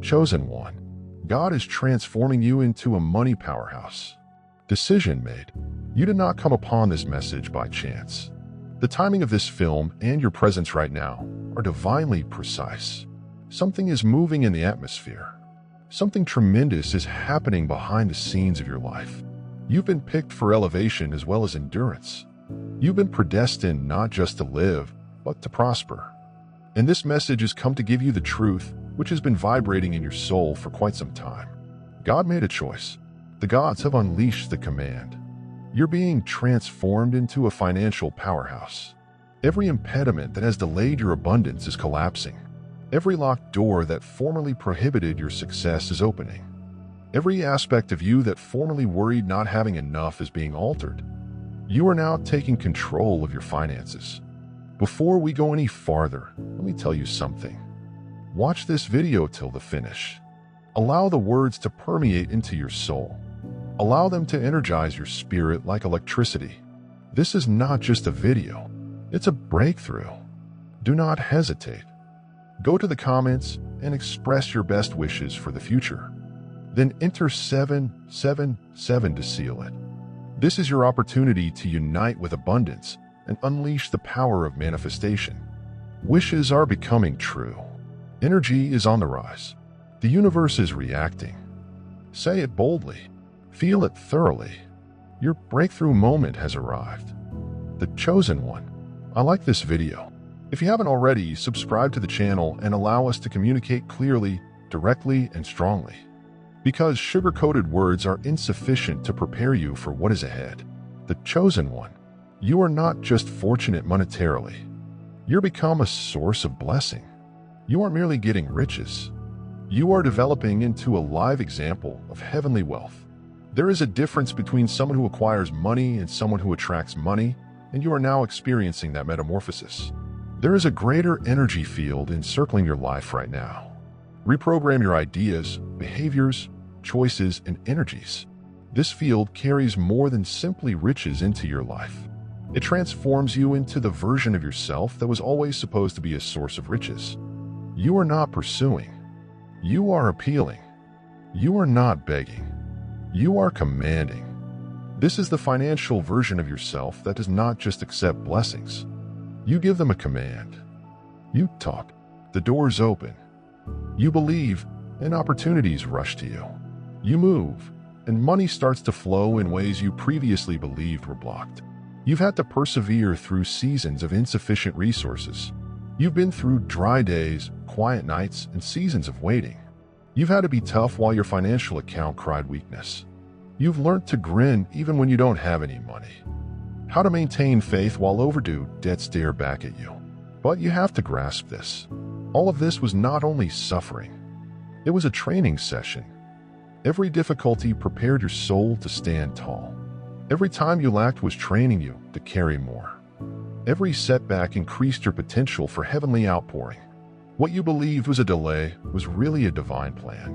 chosen one. God is transforming you into a money powerhouse. Decision made. You did not come upon this message by chance. The timing of this film and your presence right now are divinely precise. Something is moving in the atmosphere. Something tremendous is happening behind the scenes of your life. You've been picked for elevation as well as endurance. You've been predestined not just to live, but to prosper. And this message has come to give you the truth, which has been vibrating in your soul for quite some time. God made a choice. The gods have unleashed the command. You're being transformed into a financial powerhouse. Every impediment that has delayed your abundance is collapsing. Every locked door that formerly prohibited your success is opening. Every aspect of you that formerly worried not having enough is being altered. You are now taking control of your finances. Before we go any farther, let me tell you something. Watch this video till the finish. Allow the words to permeate into your soul. Allow them to energize your spirit like electricity. This is not just a video. It's a breakthrough. Do not hesitate. Go to the comments and express your best wishes for the future. Then enter 777 to seal it. This is your opportunity to unite with abundance and unleash the power of manifestation. Wishes are becoming true. Energy is on the rise. The universe is reacting. Say it boldly. Feel it thoroughly. Your breakthrough moment has arrived. The chosen one. I like this video. If you haven't already, subscribe to the channel and allow us to communicate clearly, directly, and strongly. Because sugar-coated words are insufficient to prepare you for what is ahead. The chosen one. You are not just fortunate monetarily. You're become a source of blessing. You aren't merely getting riches. You are developing into a live example of heavenly wealth. There is a difference between someone who acquires money and someone who attracts money, and you are now experiencing that metamorphosis. There is a greater energy field encircling your life right now. Reprogram your ideas, behaviors, choices, and energies. This field carries more than simply riches into your life. It transforms you into the version of yourself that was always supposed to be a source of riches. You are not pursuing. You are appealing. You are not begging. You are commanding. This is the financial version of yourself that does not just accept blessings. You give them a command. You talk. The doors open. You believe, and opportunities rush to you. You move, and money starts to flow in ways you previously believed were blocked. You've had to persevere through seasons of insufficient resources. You've been through dry days, quiet nights, and seasons of waiting. You've had to be tough while your financial account cried weakness. You've learned to grin even when you don't have any money. How to maintain faith while overdue debts stare back at you. But you have to grasp this. All of this was not only suffering. It was a training session. Every difficulty prepared your soul to stand tall. Every time you lacked was training you to carry more. Every setback increased your potential for heavenly outpouring. What you believed was a delay was really a divine plan.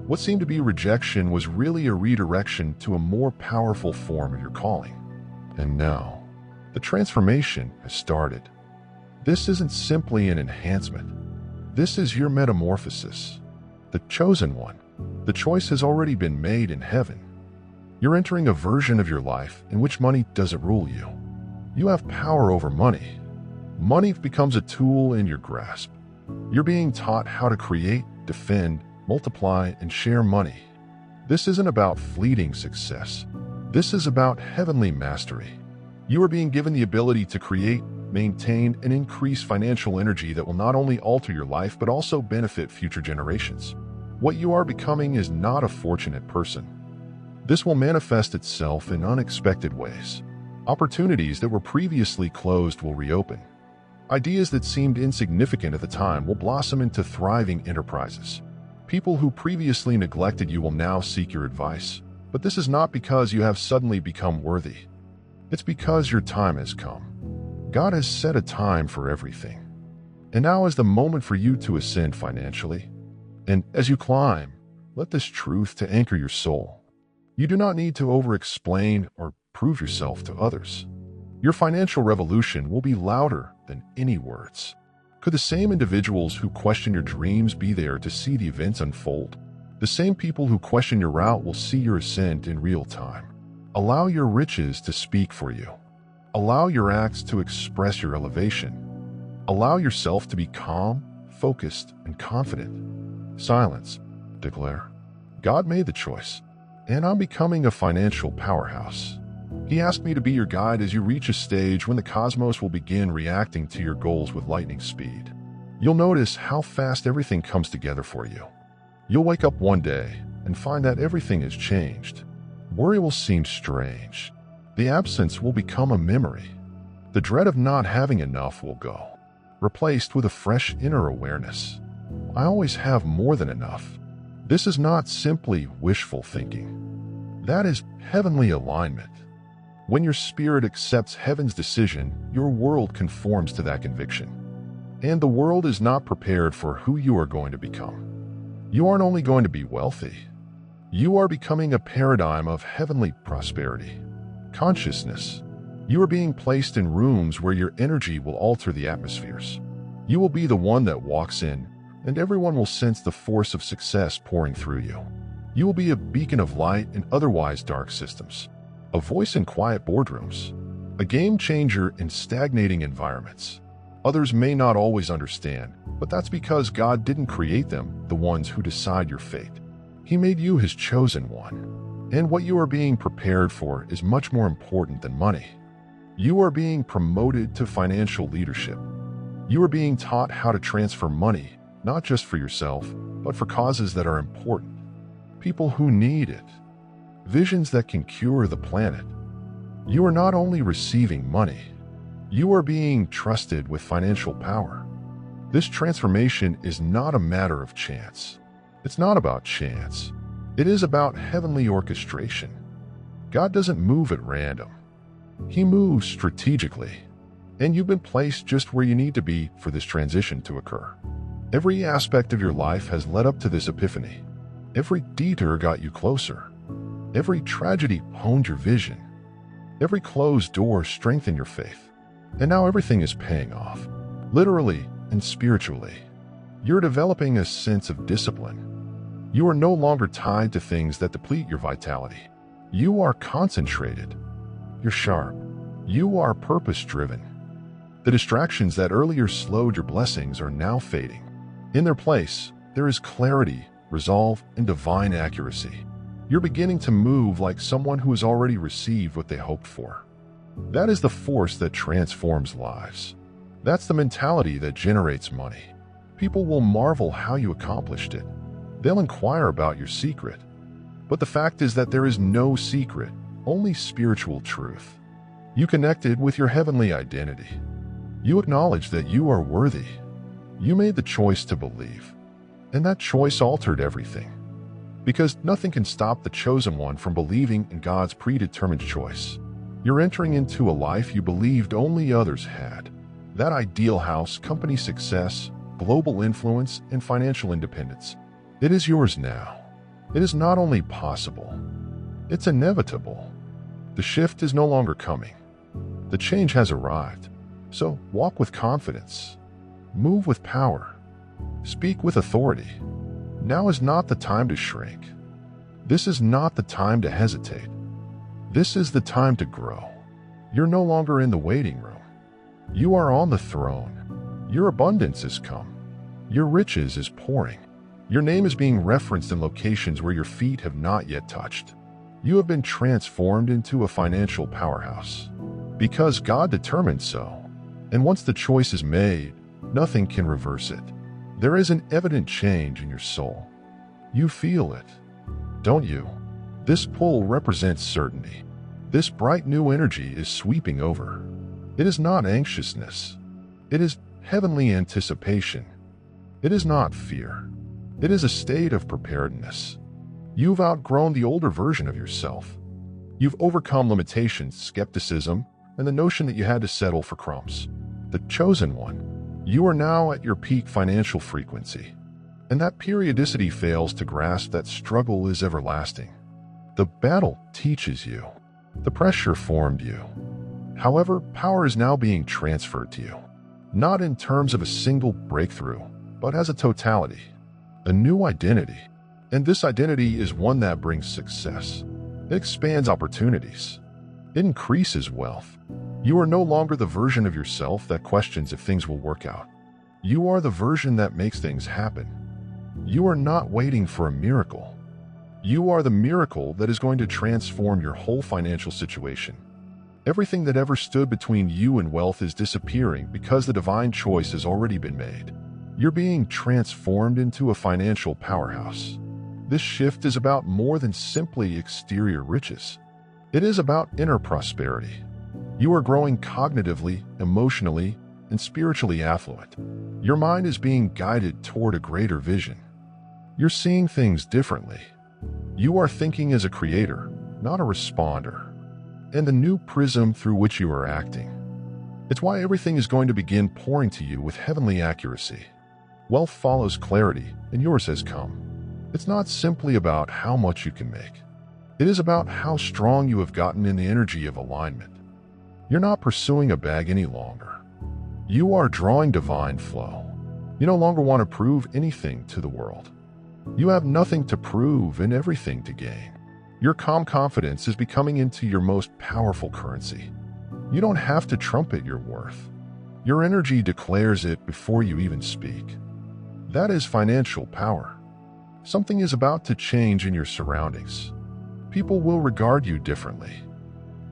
What seemed to be rejection was really a redirection to a more powerful form of your calling. And now, the transformation has started. This isn't simply an enhancement. This is your metamorphosis. The chosen one. The choice has already been made in heaven. You're entering a version of your life in which money doesn't rule you. You have power over money. Money becomes a tool in your grasp. You're being taught how to create, defend, multiply, and share money. This isn't about fleeting success. This is about heavenly mastery. You are being given the ability to create, maintain, and increase financial energy that will not only alter your life but also benefit future generations. What you are becoming is not a fortunate person. This will manifest itself in unexpected ways. Opportunities that were previously closed will reopen. Ideas that seemed insignificant at the time will blossom into thriving enterprises. People who previously neglected you will now seek your advice. But this is not because you have suddenly become worthy. It's because your time has come. God has set a time for everything. And now is the moment for you to ascend financially. And as you climb, let this truth to anchor your soul. You do not need to over-explain or prove yourself to others. Your financial revolution will be louder than any words. Could the same individuals who question your dreams be there to see the events unfold? The same people who question your route will see your ascent in real time. Allow your riches to speak for you. Allow your acts to express your elevation. Allow yourself to be calm, focused, and confident. Silence. Declare. God made the choice, and I'm becoming a financial powerhouse. He asked me to be your guide as you reach a stage when the cosmos will begin reacting to your goals with lightning speed. You'll notice how fast everything comes together for you. You'll wake up one day and find that everything has changed. Worry will seem strange. The absence will become a memory. The dread of not having enough will go, replaced with a fresh inner awareness. I always have more than enough. This is not simply wishful thinking. That is heavenly alignment. When your spirit accepts heaven's decision, your world conforms to that conviction. And the world is not prepared for who you are going to become. You aren't only going to be wealthy. You are becoming a paradigm of heavenly prosperity. Consciousness. You are being placed in rooms where your energy will alter the atmospheres. You will be the one that walks in, and everyone will sense the force of success pouring through you. You will be a beacon of light in otherwise dark systems, a voice in quiet boardrooms, a game changer in stagnating environments. Others may not always understand, but that's because God didn't create them, the ones who decide your fate. He made you his chosen one. And what you are being prepared for is much more important than money. You are being promoted to financial leadership. You are being taught how to transfer money, not just for yourself, but for causes that are important. People who need it. Visions that can cure the planet. You are not only receiving money, you are being trusted with financial power. This transformation is not a matter of chance. It's not about chance. It is about heavenly orchestration. God doesn't move at random. He moves strategically. And you've been placed just where you need to be for this transition to occur. Every aspect of your life has led up to this epiphany. Every detour got you closer. Every tragedy honed your vision. Every closed door strengthened your faith. And now everything is paying off, literally and spiritually. You're developing a sense of discipline. You are no longer tied to things that deplete your vitality. You are concentrated. You're sharp. You are purpose-driven. The distractions that earlier slowed your blessings are now fading. In their place, there is clarity, resolve, and divine accuracy. You're beginning to move like someone who has already received what they hoped for. That is the force that transforms lives. That's the mentality that generates money. People will marvel how you accomplished it. They'll inquire about your secret. But the fact is that there is no secret, only spiritual truth. You connected with your heavenly identity. You acknowledge that you are worthy. You made the choice to believe. And that choice altered everything. Because nothing can stop the chosen one from believing in God's predetermined choice. You're entering into a life you believed only others had. That ideal house, company success, global influence, and financial independence. It is yours now. It is not only possible, it's inevitable. The shift is no longer coming. The change has arrived. So walk with confidence. Move with power. Speak with authority. Now is not the time to shrink. This is not the time to hesitate. This is the time to grow. You're no longer in the waiting room. You are on the throne. Your abundance has come. Your riches is pouring. Your name is being referenced in locations where your feet have not yet touched. You have been transformed into a financial powerhouse. Because God determined so. And once the choice is made, nothing can reverse it. There is an evident change in your soul. You feel it, don't you? This pull represents certainty. This bright new energy is sweeping over. It is not anxiousness. It is heavenly anticipation. It is not fear. It is a state of preparedness. You've outgrown the older version of yourself. You've overcome limitations, skepticism, and the notion that you had to settle for crumbs. The chosen one. You are now at your peak financial frequency. And that periodicity fails to grasp that struggle is everlasting. The battle teaches you. The pressure formed you. However, power is now being transferred to you. not in terms of a single breakthrough, but as a totality, a new identity. And this identity is one that brings success. It expands opportunities. It increases wealth. You are no longer the version of yourself that questions if things will work out. You are the version that makes things happen. You are not waiting for a miracle. You are the miracle that is going to transform your whole financial situation. Everything that ever stood between you and wealth is disappearing because the divine choice has already been made. You're being transformed into a financial powerhouse. This shift is about more than simply exterior riches. It is about inner prosperity. You are growing cognitively, emotionally, and spiritually affluent. Your mind is being guided toward a greater vision. You're seeing things differently. You are thinking as a creator, not a responder. And the new prism through which you are acting. It's why everything is going to begin pouring to you with heavenly accuracy. Wealth follows clarity, and yours has come. It's not simply about how much you can make. It is about how strong you have gotten in the energy of alignment. You're not pursuing a bag any longer. You are drawing divine flow. You no longer want to prove anything to the world. You have nothing to prove and everything to gain. Your calm confidence is becoming into your most powerful currency. You don't have to trumpet your worth. Your energy declares it before you even speak. That is financial power. Something is about to change in your surroundings. People will regard you differently.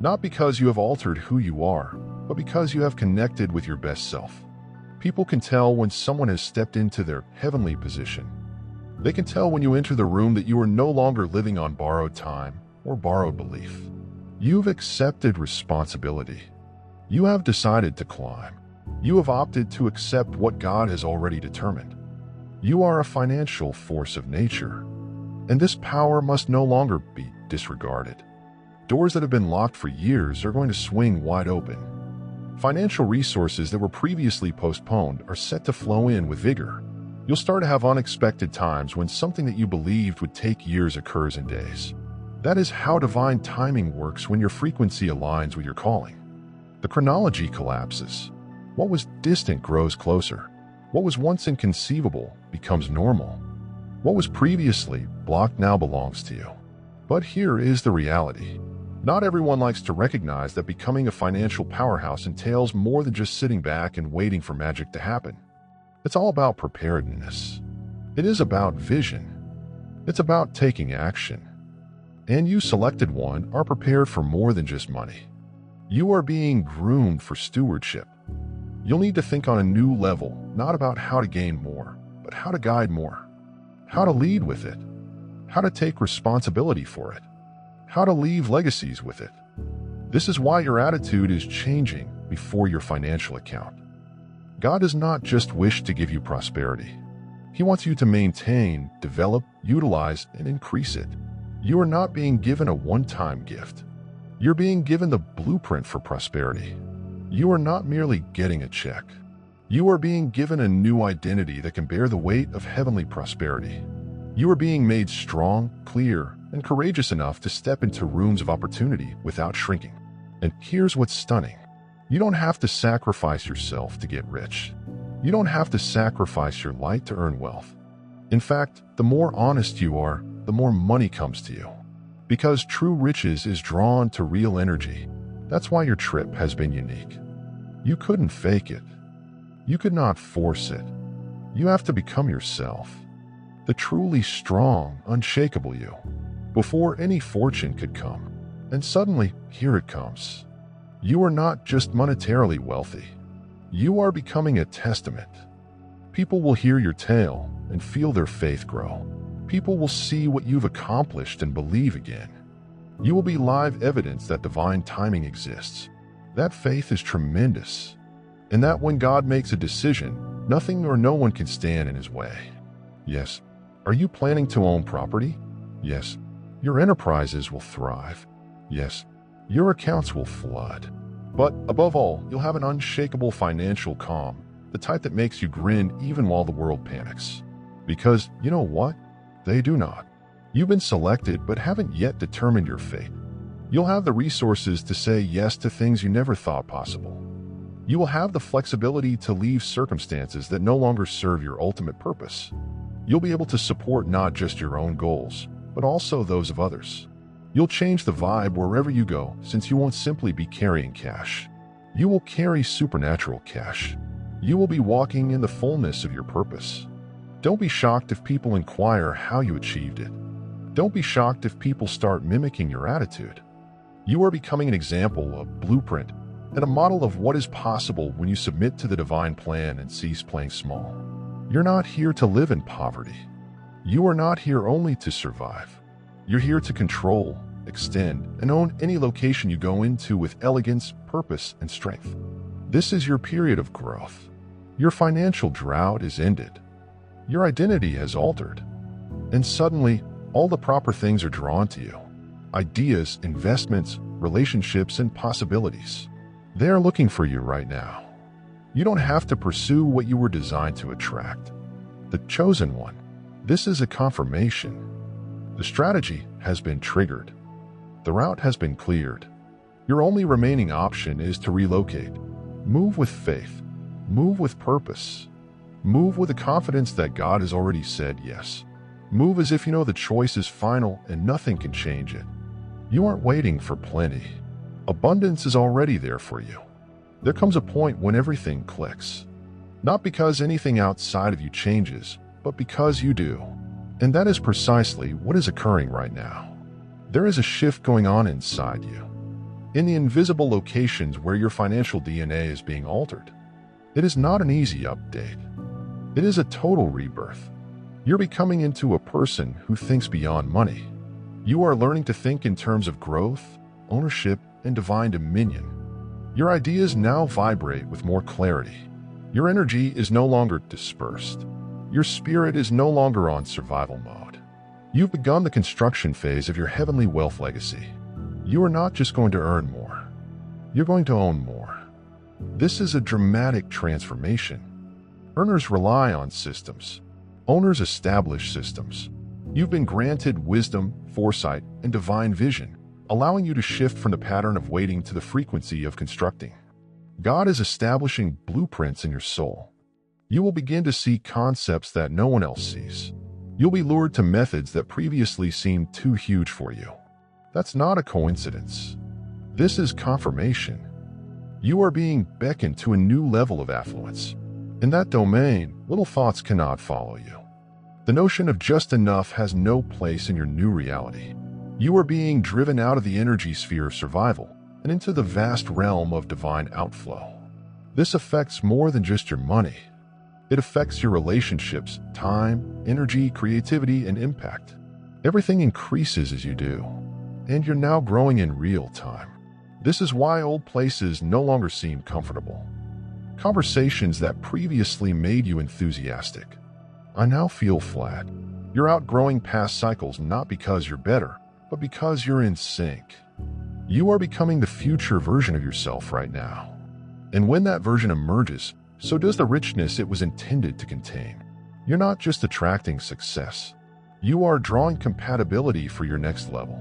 Not because you have altered who you are, but because you have connected with your best self. People can tell when someone has stepped into their heavenly position. They can tell when you enter the room that you are no longer living on borrowed time or borrowed belief. You've accepted responsibility. You have decided to climb. You have opted to accept what God has already determined. You are a financial force of nature, and this power must no longer be disregarded. Doors that have been locked for years are going to swing wide open. Financial resources that were previously postponed are set to flow in with vigor. You'll start to have unexpected times when something that you believed would take years occurs in days. That is how divine timing works when your frequency aligns with your calling. The chronology collapses. What was distant grows closer. What was once inconceivable becomes normal. What was previously blocked now belongs to you. But here is the reality. Not everyone likes to recognize that becoming a financial powerhouse entails more than just sitting back and waiting for magic to happen. It's all about preparedness. It is about vision. It's about taking action. And you, selected one, are prepared for more than just money. You are being groomed for stewardship. You'll need to think on a new level, not about how to gain more, but how to guide more. How to lead with it. How to take responsibility for it. How to leave legacies with it. This is why your attitude is changing before your financial account. God does not just wish to give you prosperity. He wants you to maintain, develop, utilize, and increase it. You are not being given a one-time gift. You're being given the blueprint for prosperity. You are not merely getting a check. You are being given a new identity that can bear the weight of heavenly prosperity. You are being made strong, clear, and courageous enough to step into rooms of opportunity without shrinking. And here's what's stunning. You don't have to sacrifice yourself to get rich. You don't have to sacrifice your light to earn wealth. In fact, the more honest you are, the more money comes to you. Because true riches is drawn to real energy. That's why your trip has been unique. You couldn't fake it. You could not force it. You have to become yourself. The truly strong, unshakable you. Before any fortune could come. And suddenly, here it comes. You are not just monetarily wealthy. You are becoming a testament. People will hear your tale and feel their faith grow. People will see what you've accomplished and believe again. You will be live evidence that divine timing exists. That faith is tremendous. And that when God makes a decision, nothing or no one can stand in his way. Yes. Are you planning to own property? Yes. Your enterprises will thrive. Yes. Your accounts will flood. But above all, you'll have an unshakable financial calm, the type that makes you grin even while the world panics. Because, you know what? They do not. You've been selected but haven't yet determined your fate. You'll have the resources to say yes to things you never thought possible. You will have the flexibility to leave circumstances that no longer serve your ultimate purpose. You'll be able to support not just your own goals, but also those of others. You'll change the vibe wherever you go, since you won't simply be carrying cash. You will carry supernatural cash. You will be walking in the fullness of your purpose. Don't be shocked if people inquire how you achieved it. Don't be shocked if people start mimicking your attitude. You are becoming an example, a blueprint, and a model of what is possible when you submit to the divine plan and cease playing small. You're not here to live in poverty. You are not here only to survive. You're here to control, extend, and own any location you go into with elegance, purpose, and strength. This is your period of growth. Your financial drought is ended. Your identity has altered. And suddenly, all the proper things are drawn to you. Ideas, investments, relationships, and possibilities. They are looking for you right now. You don't have to pursue what you were designed to attract. The chosen one. This is a confirmation. The strategy has been triggered. The route has been cleared. Your only remaining option is to relocate. Move with faith. Move with purpose. Move with the confidence that God has already said yes. Move as if you know the choice is final and nothing can change it. You aren't waiting for plenty. Abundance is already there for you. There comes a point when everything clicks. Not because anything outside of you changes, but because you do. And that is precisely what is occurring right now. There is a shift going on inside you, in the invisible locations where your financial DNA is being altered. It is not an easy update. It is a total rebirth. You're becoming into a person who thinks beyond money. You are learning to think in terms of growth, ownership, and divine dominion. Your ideas now vibrate with more clarity. Your energy is no longer dispersed. Your spirit is no longer on survival mode. You've begun the construction phase of your heavenly wealth legacy. You are not just going to earn more. You're going to own more. This is a dramatic transformation. Earners rely on systems. Owners establish systems. You've been granted wisdom, foresight, and divine vision, allowing you to shift from the pattern of waiting to the frequency of constructing. God is establishing blueprints in your soul. You will begin to see concepts that no one else sees. You'll be lured to methods that previously seemed too huge for you. That's not a coincidence. This is confirmation. You are being beckoned to a new level of affluence. In that domain, little thoughts cannot follow you. The notion of just enough has no place in your new reality. You are being driven out of the energy sphere of survival and into the vast realm of divine outflow. This affects more than just your money. It affects your relationships, time, energy, creativity, and impact. Everything increases as you do, and you're now growing in real time. This is why old places no longer seem comfortable. Conversations that previously made you enthusiastic, I now feel flat. You're outgrowing past cycles not because you're better, but because you're in sync. You are becoming the future version of yourself right now. And when that version emerges, so does the richness it was intended to contain. You're not just attracting success. You are drawing compatibility for your next level.